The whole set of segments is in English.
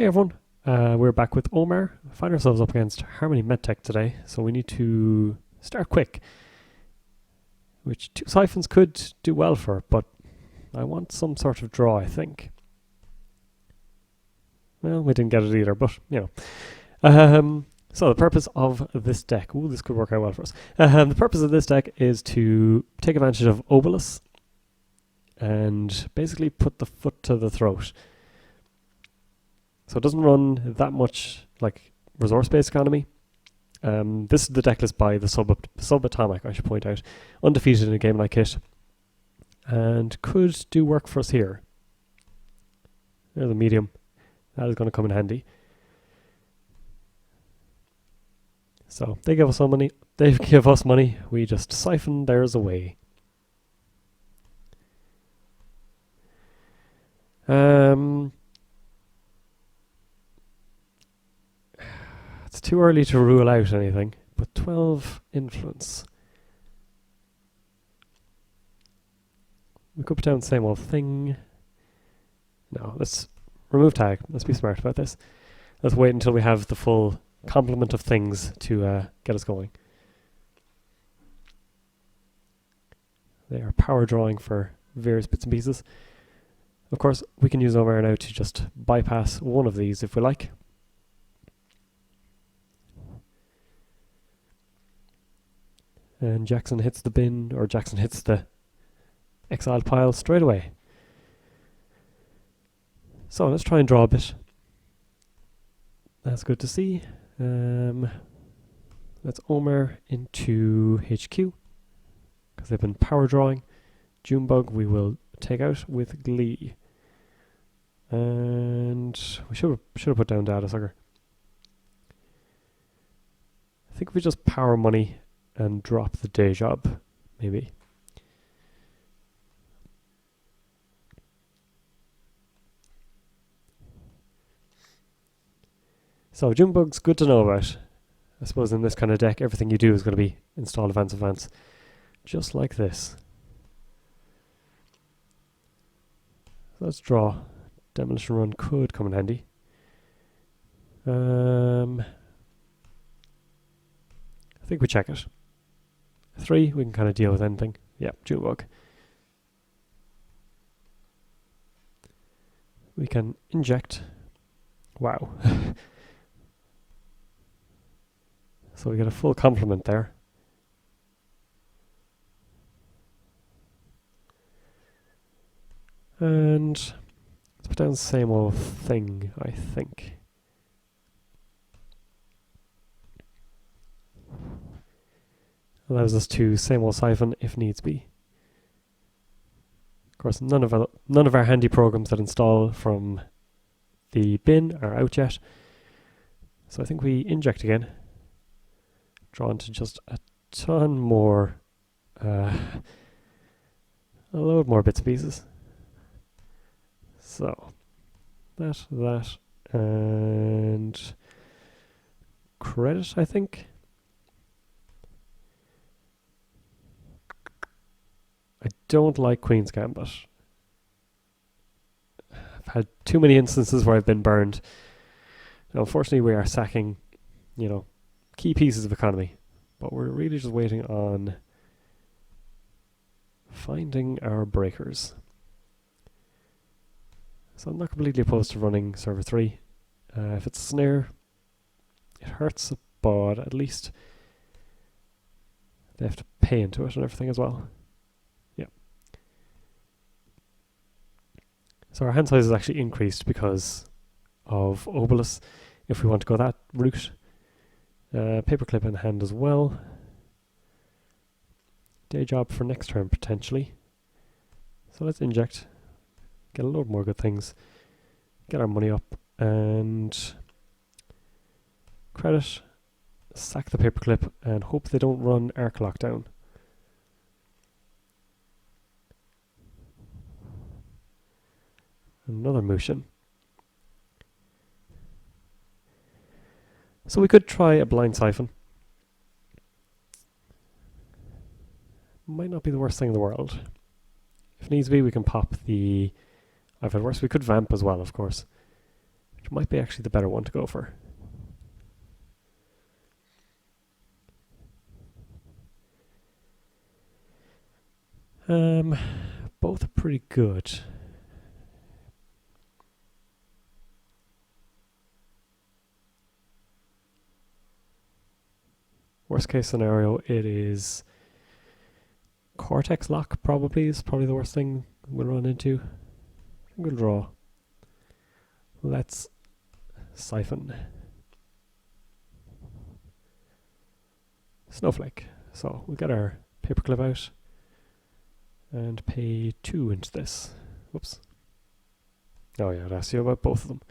Hey everyone, we're back with Omar. We find ourselves up against Harmony Medtech today, so we need to start quick, which two siphons could do well for, but I want some sort of draw, I think. Well, we didn't get it either, but, you know. So the purpose of this deck, this could work out well for us. The purpose of this deck is to take advantage of Obolus and basically put the foot to the throat. So it doesn't run that much like resource-based economy. This is the deck list by the Subatomic, I should point out. Undefeated in a game like it. And could do work for us here. There's a medium. That is going to come in handy. So they give us some money. They give us money. We just siphon theirs away. It's too early to rule out anything, but 12 influence. We could put down the same old thing. No, let's remove tag. Let's be smart about this. Let's wait until we have the full complement of things to get us going. They are power drawing for various bits and pieces. Of course, we can use Omar now to just bypass one of these if we like. And Jackson hits the bin, or Jackson hits the exiled pile straight away. So let's try and draw a bit. That's good to see. Let's Omar into HQ, because they've been power drawing. Junebug we will take out with Glee. And we should have put down Data Sucker. I think if we just power money and drop the day job, maybe. So Junebug's good to know about. I suppose in this kind of deck, everything you do is going to be install advance, just like this. So let's draw. Demolition Run could come in handy. I think we check it. 3, we can kind of deal with anything. Yeah, Junebug. We can inject. Wow. So we get a full complement there. And let's put down the same old thing, I think. Allows us to same old siphon if needs be. Of course, none of our handy programs that install from the bin are out yet. So I think we inject again. Draw into just a ton more, a load more bits and pieces. So that, and credit, I think. I don't like Queen's Gambit. I've had too many instances where I've been burned. Now, unfortunately, we are sacking, key pieces of economy, but we're really just waiting on finding our breakers. So I'm not completely opposed to running server 3. If it's a snare, it hurts, but at least they have to pay into it and everything as well. So our hand size is actually increased because of Obolus, if we want to go that route. Paperclip in hand as well. Day job for next turn, potentially. So let's inject, get a load more good things, get our money up, and credit, sack the paperclip, and hope they don't run arc lockdown. Another motion. So we could try a blind siphon. Might not be the worst thing in the world. If needs be, we can pop the... I've had worse. We could vamp as well, of course. might be actually the better one to go for. Both are pretty good. Worst case scenario, it is Cortex lock probably is probably the worst thing we'll run into. I think we'll draw. Let's siphon. Snowflake. So we'll get our paperclip out and pay 2 into this. Whoops. Oh yeah, I'd ask you about both of them.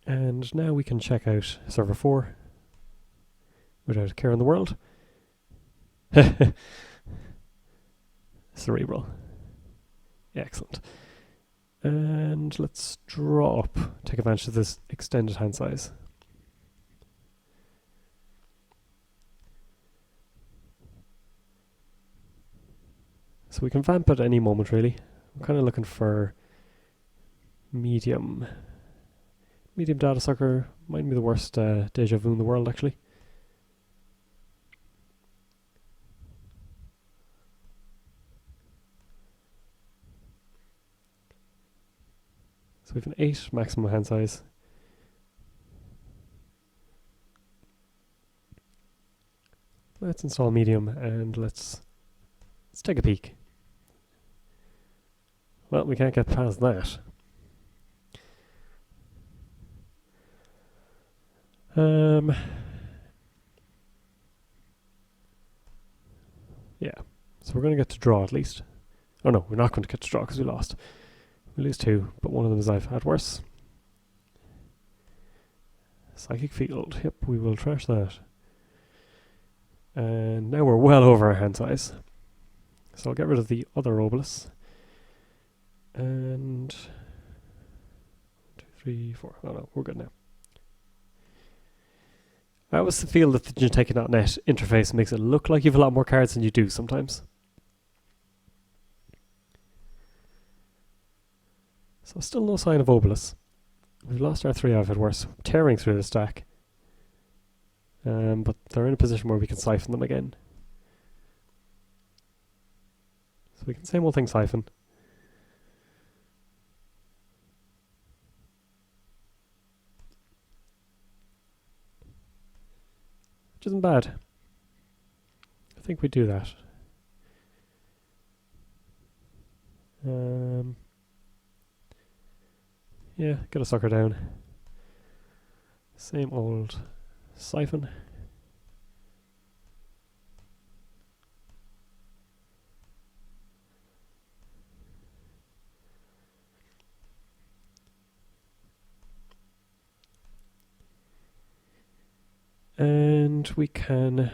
And now we can check out server 4 without a care in the world. Cerebral. Excellent. And let's draw up, take advantage of this extended hand size. So we can vamp at any moment really. I'm kind of looking for medium. Medium data sucker might be the worst deja vu in the world actually. So we have an 8 maximum hand size. Let's install medium and let's take a peek. Well, we can't get past that. Yeah, so we're going to get to draw at least. Oh no, we're not going to get to draw because we lost. We lose 2, but one of them is I've had worse. Psychic Field, yep, we will trash that. And now we're well over our hand size. So I'll get rid of the other obelisk. And 1, 2, 3, 4. Oh no, we're good now. I always feel that the Genetech.net interface makes it look like you have a lot more cards than you do sometimes. So still no sign of obelisk. We've lost our 3, I've had worse. Tearing through the stack. But they're in a position where we can siphon them again. So we can same old thing siphon. Which isn't bad. I think we do that. Yeah, get a sucker down. Same old siphon. And we can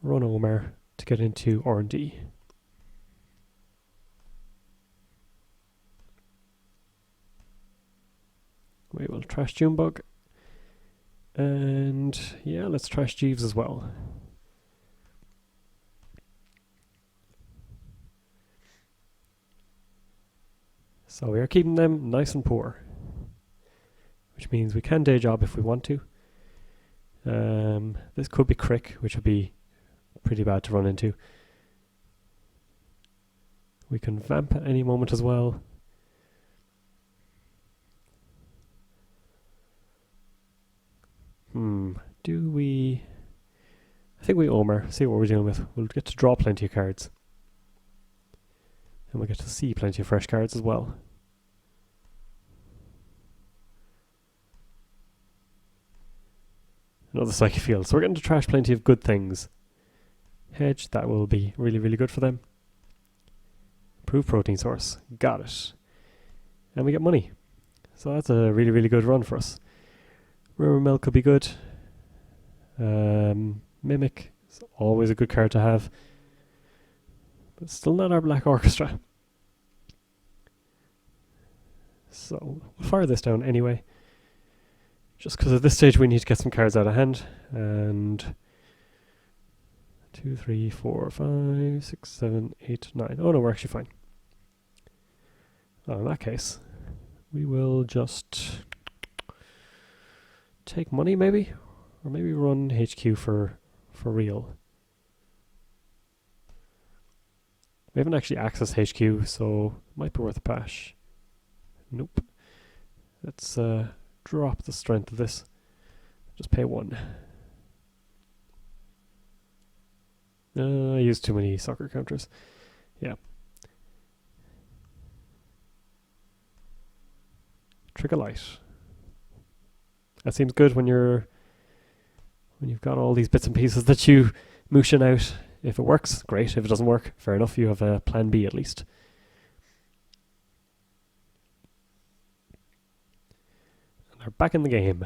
run Omar to get into R&D. We will trash Junebug. And yeah, let's trash Jeeves as well. So we are keeping them nice and poor. Which means we can day job if we want to. This could be Crick, which would be pretty bad to run into. We can vamp at any moment as well. Do we... I think we Omar, see what we're dealing with. We'll get to draw plenty of cards. And we'll get to see plenty of fresh cards as well. Another Psychic Field. So we're getting to trash plenty of good things. Hedge, that will be really, really good for them. Improved protein source. Got it. And we get money. So that's a really, really good run for us. Rumor Mill could be good. Mimic is always a good card to have. But still not our Black Orchestra. So we'll fire this down anyway. Just because at this stage we need to get some cards out of hand. And 2, 3, 4, 5, 6, 7, 8, 9. Oh no, we're actually fine. Oh, in that case, we will just take money maybe? Or maybe run HQ for real. We haven't actually accessed HQ, so it might be worth a pash. Nope. Let's drop the strength of this. Just pay 1. I used too many soccer counters. Yeah. Trigger light. That seems good when you've got all these bits and pieces that you motion out. If it works, great. If it doesn't work, fair enough. You have a plan B at least. And they're back in the game.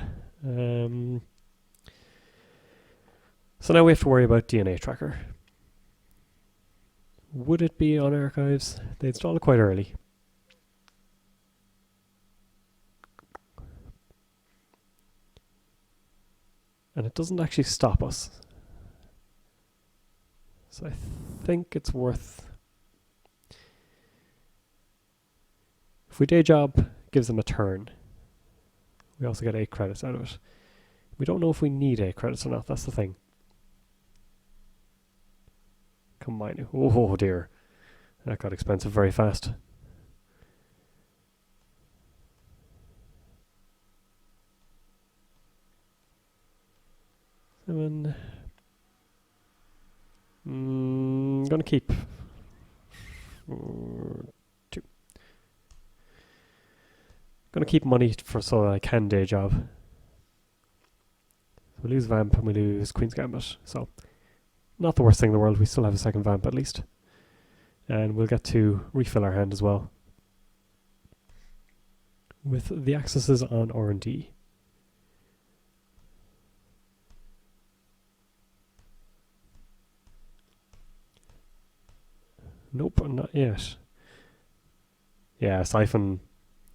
So now we have to worry about DNA tracker. Would it be on archives? They installed it quite early. And it doesn't actually stop us. So I think it's worth... If we day job, gives them a turn. We also get 8 credits out of it. We don't know if we need 8 credits or not, that's the thing. Combine. Oh dear. That got expensive very fast. Seven. Gonna keep 2. Gonna keep money so that I can day job. We lose Vamp and we lose Queen's Gambit, so not the worst thing in the world. We still have a second Vamp at least. And we'll get to refill our hand as well. With the accesses on R&D. Nope, not yet. Yeah, Siphon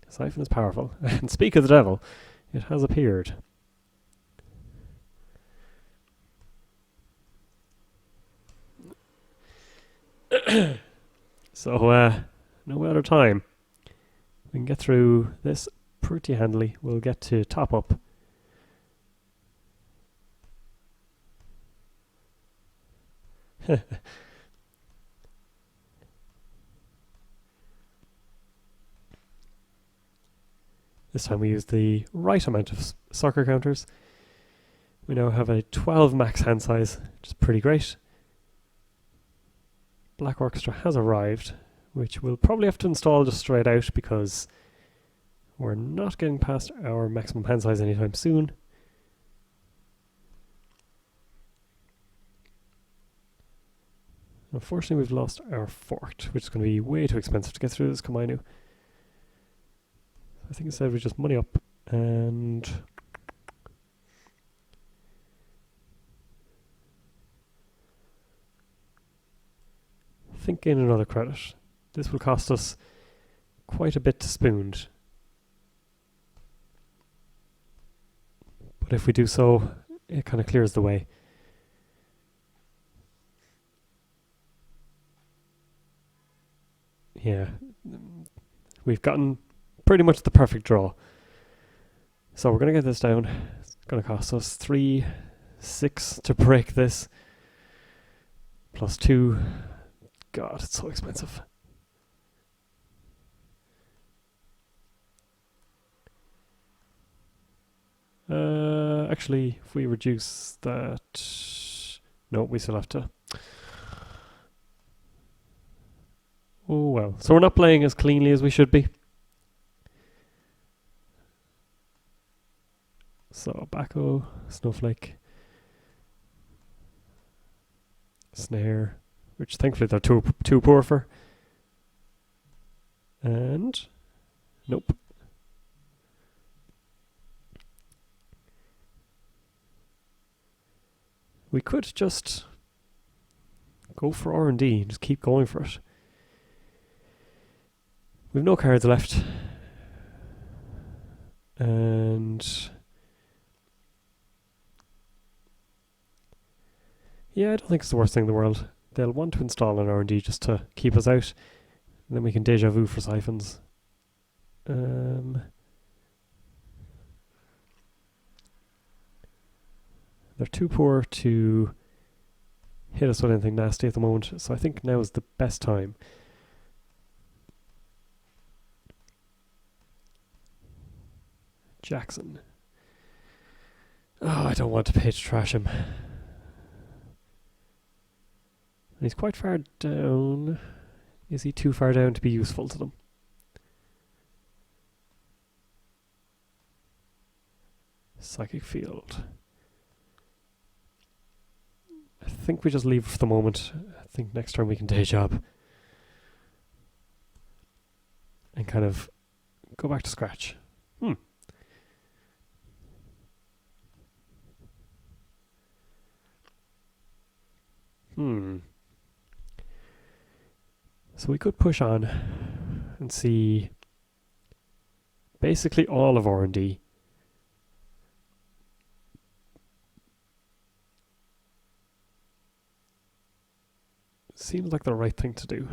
is powerful. And speak of the devil, it has appeared. So, no other time. We can get through this pretty handily. We'll get to top up. This time we use the right amount of soccer counters. We now have a 12 max hand size, which is pretty great. Black Orchestra has arrived, which we'll probably have to install just straight out because we're not getting past our maximum hand size anytime soon. Unfortunately, we've lost our fort, which is going to be way too expensive to get through this Komainu. I think instead we just money up and think in another credit. This will cost us quite a bit to spoon. But if we do so, it kind of clears the way. Yeah, we've gotten pretty much the perfect draw. So we're going to get this down. It's going to cost us 3, 6 to break this. Plus 2. God, it's so expensive. Actually, if we reduce that... No, we still have to... Oh well. So we're not playing as cleanly as we should be. So, Bacco, Snowflake, Snare, which thankfully they're too poor for. And... Nope. We could just go for R&D and just keep going for it. We've no cards left. And... Yeah, I don't think it's the worst thing in the world. They'll want to install an R&D just to keep us out. And then we can deja vu for siphons. They're too poor to hit us with anything nasty at the moment, so I think now is the best time. Jackson. Oh, I don't want to pay to trash him. And he's quite far down. Is he too far down to be useful to them? Psychic field. I think we just leave for the moment. I think next turn we can day job. And kind of go back to scratch. So we could push on and see basically all of R&D. Seems like the right thing to do.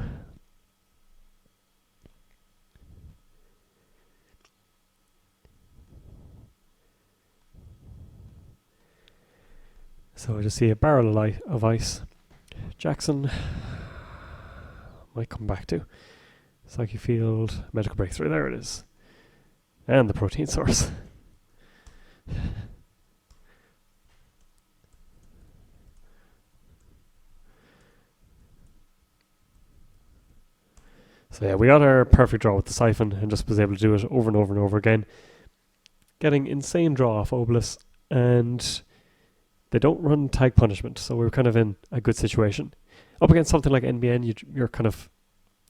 So I just see a barrel of ice. Jackson might come back to. Psyche field, medical breakthrough, there it is. And the protein source. So yeah, we got our perfect draw with the siphon and just was able to do it over and over and over again. Getting insane draw off Obelisk, and they don't run tag punishment, so we're kind of in a good situation. Up against something like NBN, you're kind of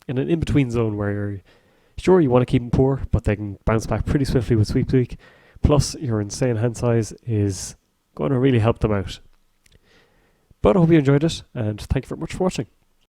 in an in-between zone where you're sure you want to keep them poor, but they can bounce back pretty swiftly with Sweep Tweak. Plus, your insane hand size is going to really help them out. But I hope you enjoyed it, and thank you very much for watching.